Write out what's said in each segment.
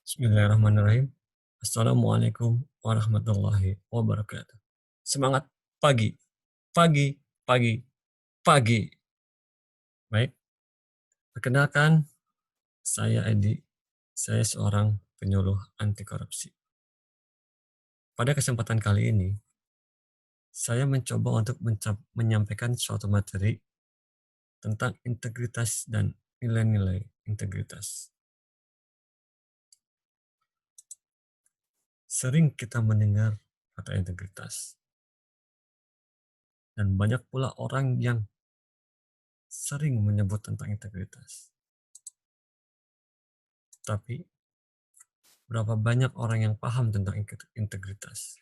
Bismillahirrahmanirrahim. Assalamualaikum warahmatullahi wabarakatuh. Semangat pagi, pagi, pagi, pagi. Baik, perkenalkan saya Edi. Saya seorang penyuluh anti korupsi. Pada kesempatan kali ini, saya mencoba untuk menyampaikan suatu materi tentang integritas dan nilai-nilai integritas. Sering kita mendengar kata integritas, dan banyak pula orang yang sering menyebut tentang integritas. Tapi, berapa banyak orang yang paham tentang integritas?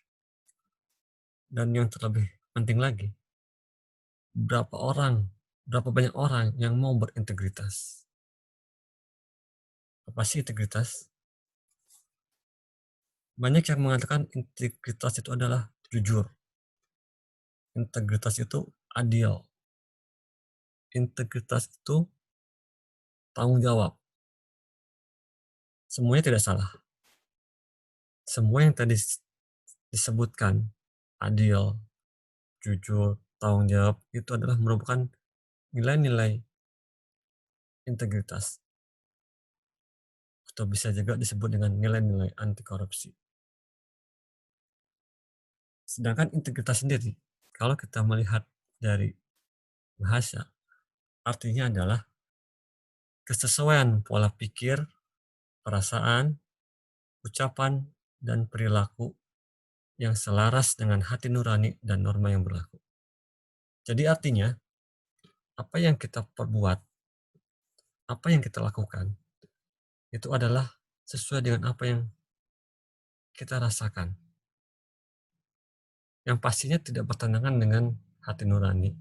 Dan yang terlebih penting lagi, berapa banyak orang yang mau berintegritas? Apa sih integritas? Banyak yang mengatakan integritas itu adalah jujur. Integritas itu adil. Integritas itu tanggung jawab. Semuanya tidak salah. Semua yang tadi disebutkan, adil, jujur, tanggung jawab, itu adalah merupakan nilai-nilai integritas. Atau bisa juga disebut dengan nilai-nilai anti korupsi. Sedangkan integritas sendiri, kalau kita melihat dari bahasa, artinya adalah kesesuaian pola pikir, perasaan, ucapan, dan perilaku yang selaras dengan hati nurani dan norma yang berlaku. Jadi artinya, apa yang kita perbuat, apa yang kita lakukan, itu adalah sesuai dengan apa yang kita rasakan. Yang pastinya tidak bertentangan dengan hati nurani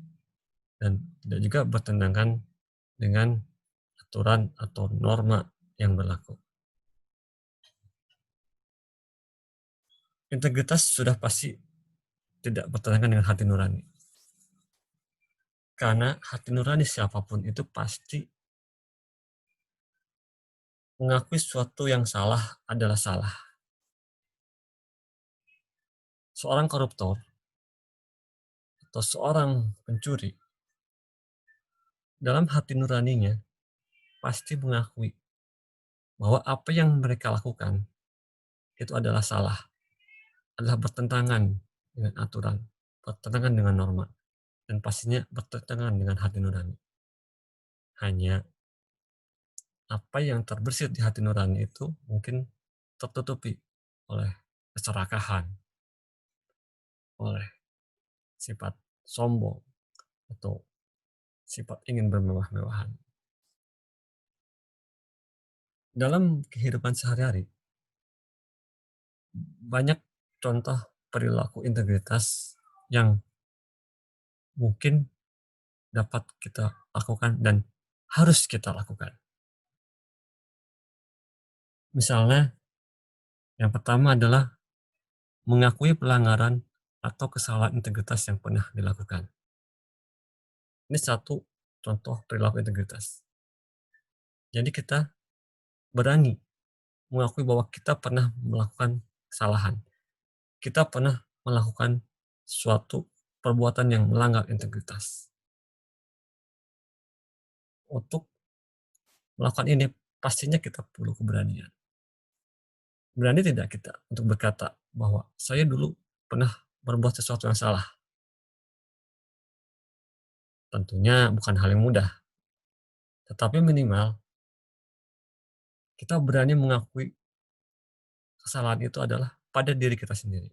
dan tidak juga bertentangan dengan aturan atau norma yang berlaku. Integritas sudah pasti tidak bertentangan dengan hati nurani. Karena hati nurani siapapun itu pasti mengakui sesuatu yang salah adalah salah. Seorang koruptor atau seorang pencuri dalam hati nuraninya pasti mengakui bahwa apa yang mereka lakukan itu adalah salah, adalah bertentangan dengan aturan, bertentangan dengan norma, dan pastinya bertentangan dengan hati nurani. Hanya apa yang terbersit di hati nurani itu mungkin tertutupi oleh keserakahan, oleh sifat sombong, atau sifat ingin bermewah-mewahan. Dalam kehidupan sehari-hari, banyak contoh perilaku integritas yang mungkin dapat kita lakukan dan harus kita lakukan. Misalnya, yang pertama adalah mengakui pelanggaran atau kesalahan integritas yang pernah dilakukan. Ini satu contoh perilaku integritas. Jadi kita berani mengakui bahwa kita pernah melakukan kesalahan. Kita pernah melakukan suatu perbuatan yang melanggar integritas. Untuk melakukan ini, pastinya kita perlu keberanian. Berani tidak kita untuk berkata bahwa saya dulu pernah berbuat sesuatu yang salah? Tentunya bukan hal yang mudah, tetapi minimal kita berani mengakui kesalahan itu adalah pada diri kita sendiri.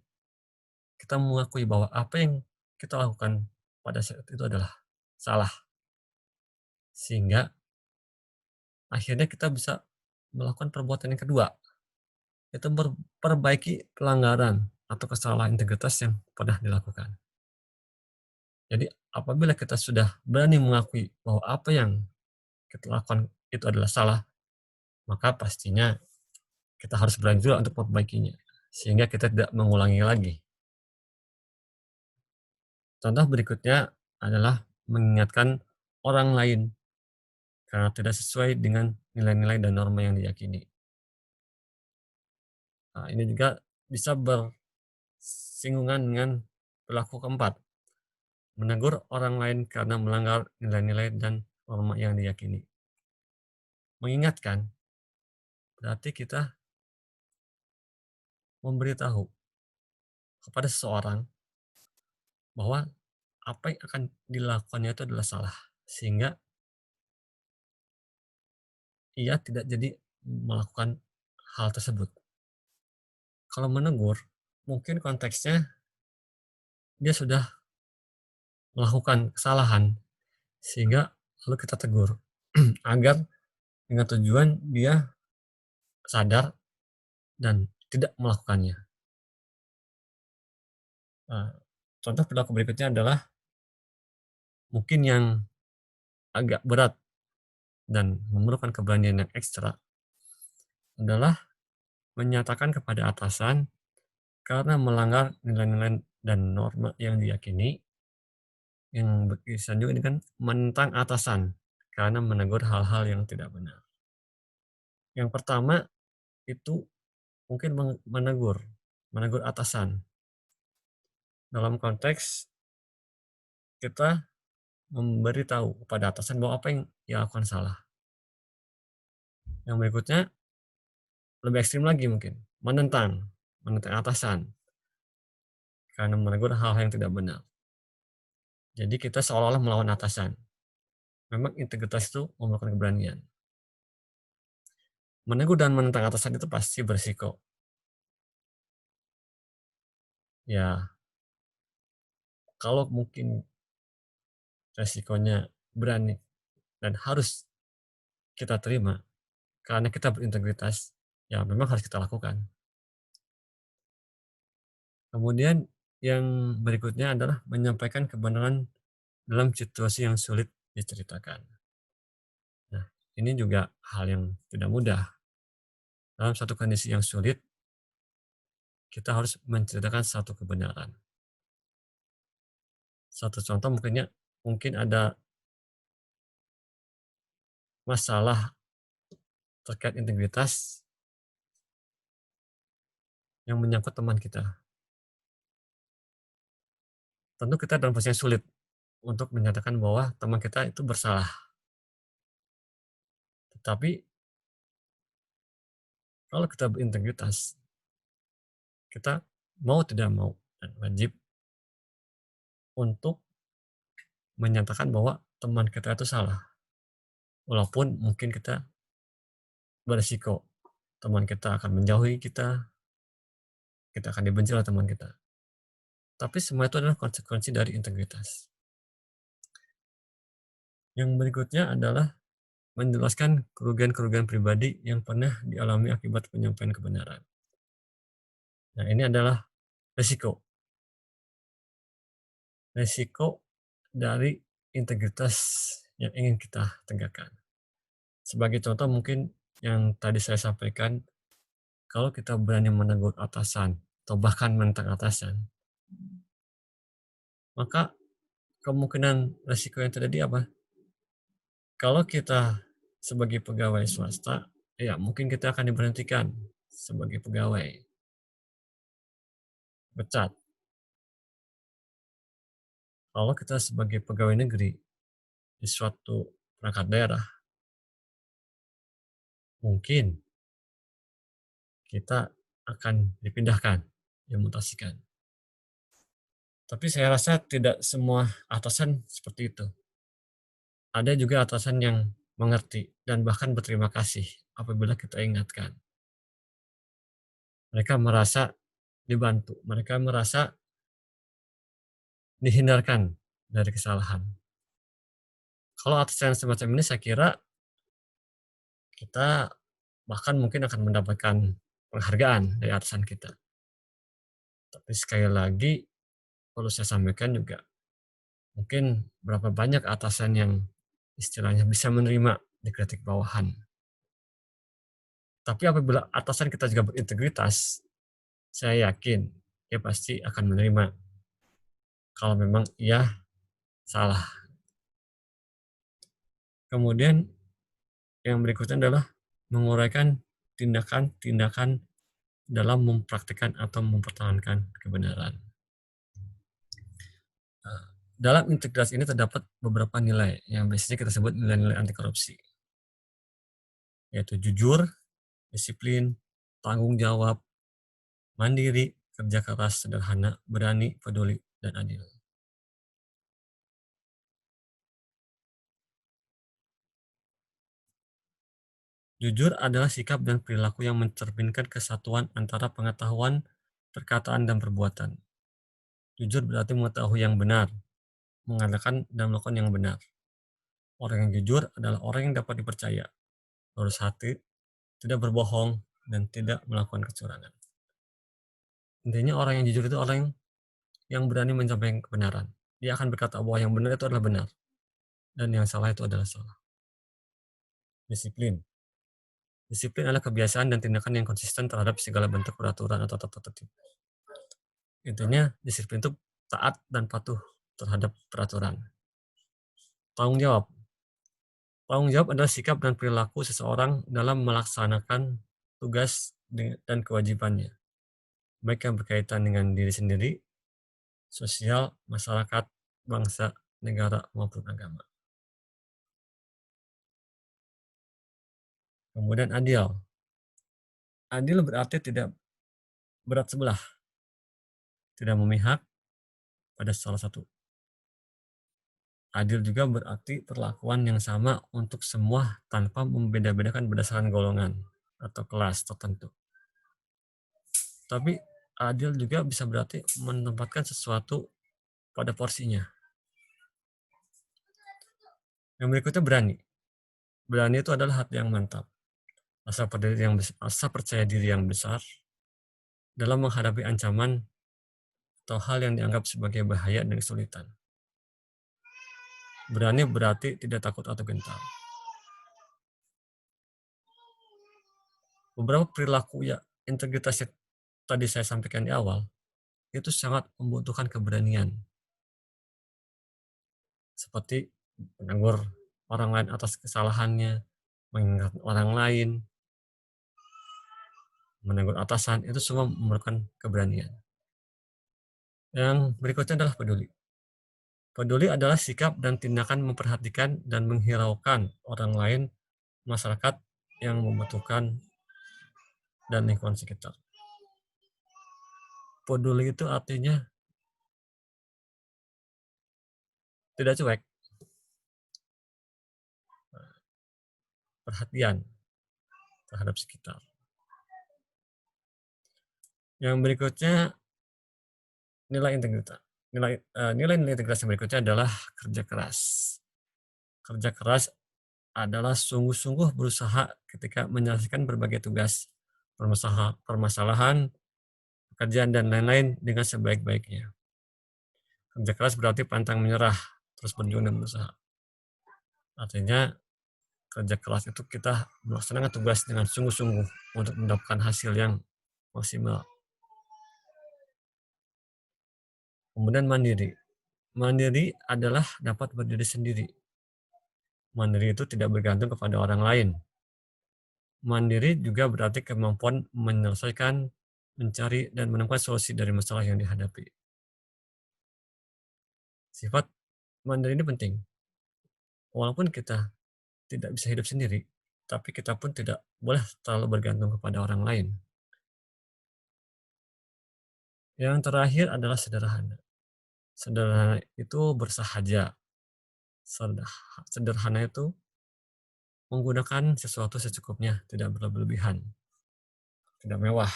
Kita mengakui bahwa apa yang kita lakukan pada saat itu adalah salah. Sehingga akhirnya kita bisa melakukan perbuatan yang kedua, yaitu memperbaiki pelanggaran atau kesalahan integritas yang pernah dilakukan. Jadi apabila kita sudah berani mengakui bahwa apa yang kita lakukan itu adalah salah, maka pastinya kita harus berani juga untuk memperbaikinya, sehingga kita tidak mengulangi lagi. Contoh berikutnya adalah mengingatkan orang lain karena tidak sesuai dengan nilai-nilai dan norma yang diyakini. Nah, ini juga bisa bersinggungan dengan perilaku keempat, menegur orang lain karena melanggar nilai-nilai dan norma yang diyakini. Mengingatkan berarti kita memberitahu kepada seseorang bahwa apa yang akan dilakukannya itu adalah salah, sehingga ia tidak jadi melakukan hal tersebut. Kalau menegur, mungkin konteksnya dia sudah melakukan kesalahan, sehingga lalu kita tegur agar dengan tujuan dia sadar dan tidak melakukannya. Nah, contoh perilaku berikutnya adalah mungkin yang agak berat dan memerlukan keberanian yang ekstra adalah menyatakan kepada atasan karena melanggar nilai-nilai dan norma yang diyakini, yang berkaitan juga dengan menentang atasan karena menegur hal-hal yang tidak benar. Yang pertama itu mungkin menegur atasan dalam konteks kita memberitahu kepada atasan bahwa apa yang dia lakukan salah. Yang berikutnya lebih ekstrim lagi mungkin, menentang atasan karena menegur hal-hal yang tidak benar. Jadi kita seolah-olah melawan atasan. Memang integritas itu memerlukan keberanian. Menegur dan menentang atasan itu pasti berisiko. Ya, kalau mungkin resikonya berani dan harus kita terima karena kita berintegritas, ya memang harus kita lakukan. Kemudian yang berikutnya adalah menyampaikan kebenaran dalam situasi yang sulit diceritakan. Nah, ini juga hal yang tidak mudah. Dalam satu kondisi yang sulit, kita harus menceritakan satu kebenaran. Satu contoh mungkin ada masalah terkait integritas yang menyangkut teman kita. Tentu kita dalam posisi yang sulit untuk menyatakan bahwa teman kita itu bersalah. Tetapi kalau kita berintegritas, kita mau tidak mau dan wajib untuk menyatakan bahwa teman kita itu salah. Walaupun mungkin kita beresiko teman kita akan menjauhi kita akan dibenci oleh teman kita. Tapi semua itu adalah konsekuensi dari integritas. Yang berikutnya adalah menjelaskan kerugian-kerugian pribadi yang pernah dialami akibat penyampaian kebenaran. Nah, ini adalah resiko. Resiko dari integritas yang ingin kita tegakkan. Sebagai contoh mungkin yang tadi saya sampaikan, kalau kita berani menegur atasan atau bahkan menentang atasan, maka kemungkinan resiko yang terjadi apa? Kalau kita sebagai pegawai swasta, ya mungkin kita akan diberhentikan sebagai pegawai, pecat. Kalau kita sebagai pegawai negeri di suatu perangkat daerah, mungkin kita akan dipindahkan, dimutasikan. Tapi saya rasa tidak semua atasan seperti itu. Ada juga atasan yang mengerti dan bahkan berterima kasih apabila kita ingatkan. Mereka merasa dibantu, mereka merasa dihindarkan dari kesalahan. Kalau atasan semacam ini saya kira kita bahkan mungkin akan mendapatkan penghargaan dari atasan kita. Tapi sekali lagi perlu saya sampaikan juga, mungkin berapa banyak atasan yang istilahnya bisa menerima dikritik bawahan. Tapi apabila atasan kita juga berintegritas, saya yakin dia pasti akan menerima kalau memang ia salah. Kemudian yang berikutnya adalah menguraikan tindakan-tindakan dalam mempraktikkan atau mempertahankan kebenaran. Nah, dalam integritas ini terdapat beberapa nilai yang biasanya kita sebut nilai-nilai anti korupsi, yaitu jujur, disiplin, tanggung jawab, mandiri, kerja keras, sederhana, berani, peduli, dan adil. Jujur adalah sikap dan perilaku yang mencerminkan kesatuan antara pengetahuan, perkataan, dan perbuatan. Jujur berarti mengetahui yang benar, mengatakan dan melakukan yang benar. Orang yang jujur adalah orang yang dapat dipercaya, lurus hati, tidak berbohong, dan tidak melakukan kecurangan. Intinya orang yang jujur itu orang yang berani menyampaikan kebenaran. Dia akan berkata bahwa yang benar itu adalah benar, dan yang salah itu adalah salah. Disiplin. Disiplin adalah kebiasaan dan tindakan yang konsisten terhadap segala bentuk peraturan atau tata tertib. Intinya disiplin itu taat dan patuh terhadap peraturan. Tanggung jawab. Tanggung jawab adalah sikap dan perilaku seseorang dalam melaksanakan tugas dan kewajibannya, baik yang berkaitan dengan diri sendiri, sosial, masyarakat, bangsa, negara, maupun agama. Kemudian adil. Adil berarti tidak berat sebelah, tidak memihak pada salah satu. Adil juga berarti perlakuan yang sama untuk semua tanpa membeda-bedakan berdasarkan golongan atau kelas tertentu. Tapi adil juga bisa berarti menempatkan sesuatu pada porsinya. Yang berikutnya berani. Berani itu adalah hati yang mantap, asa percaya diri yang besar dalam menghadapi ancaman atau hal yang dianggap sebagai bahaya dan kesulitan. Berani berarti tidak takut atau gentar. Beberapa perilaku ya integritas yang tadi saya sampaikan di awal itu sangat membutuhkan keberanian, seperti menegur orang lain atas kesalahannya, mengingat orang lain, menegur atasan, itu semua memerlukan keberanian. Yang berikutnya adalah peduli. Peduli adalah sikap dan tindakan memperhatikan dan menghiraukan orang lain, masyarakat yang membutuhkan, dan lingkungan sekitar. Peduli itu artinya tidak cuek, perhatian terhadap sekitar. Yang berikutnya nilai integritas. Nilai-nilai integritas yang berikutnya adalah kerja keras. Kerja keras adalah sungguh-sungguh berusaha ketika menyelesaikan berbagai tugas, permasalahan, pekerjaan, dan lain-lain dengan sebaik-baiknya. Kerja keras berarti pantang menyerah, terus berjuang dan berusaha. Artinya kerja keras itu kita melaksanakan tugas dengan sungguh-sungguh untuk mendapatkan hasil yang maksimal. Kemudian mandiri. Mandiri adalah dapat berdiri sendiri. Mandiri itu tidak bergantung kepada orang lain. Mandiri juga berarti kemampuan menyelesaikan, mencari, dan menemukan solusi dari masalah yang dihadapi. Sifat mandiri ini penting. Walaupun kita tidak bisa hidup sendiri, tapi kita pun tidak boleh terlalu bergantung kepada orang lain. Yang terakhir adalah sederhana. Sederhana itu bersahaja. Sederhana itu menggunakan sesuatu secukupnya, tidak berlebihan, tidak mewah.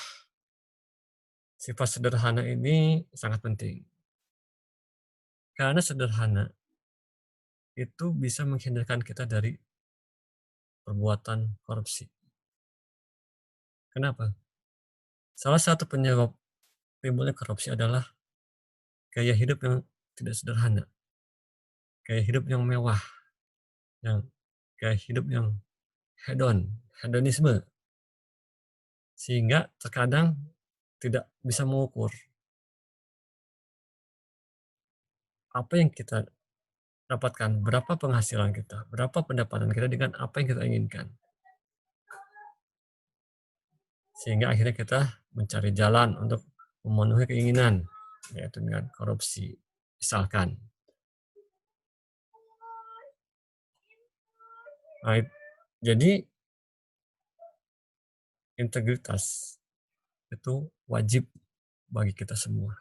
Sifat sederhana ini sangat penting. Karena sederhana itu bisa menghindarkan kita dari perbuatan korupsi. Kenapa? Salah satu penyebab timbulnya korupsi adalah gaya hidup yang tidak sederhana, gaya hidup yang mewah, yang gaya hidup yang hedonisme, sehingga terkadang tidak bisa mengukur apa yang kita dapatkan, berapa penghasilan kita, berapa pendapatan kita dengan apa yang kita inginkan. Sehingga akhirnya kita mencari jalan untuk memenuhi keinginan, yaitu dengan korupsi. Misalkan, nah, jadi integritas itu wajib bagi kita semua.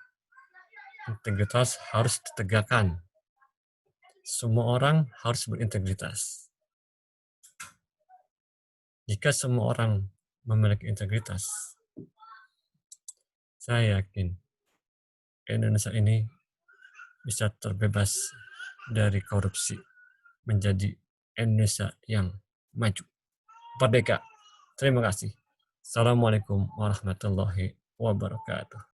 Integritas harus ditegakkan. Semua orang harus berintegritas. Jika semua orang memiliki integritas, saya yakin Indonesia ini bisa terbebas dari korupsi, menjadi Indonesia yang maju. Merdeka. Terima kasih. Assalamualaikum warahmatullahi wabarakatuh.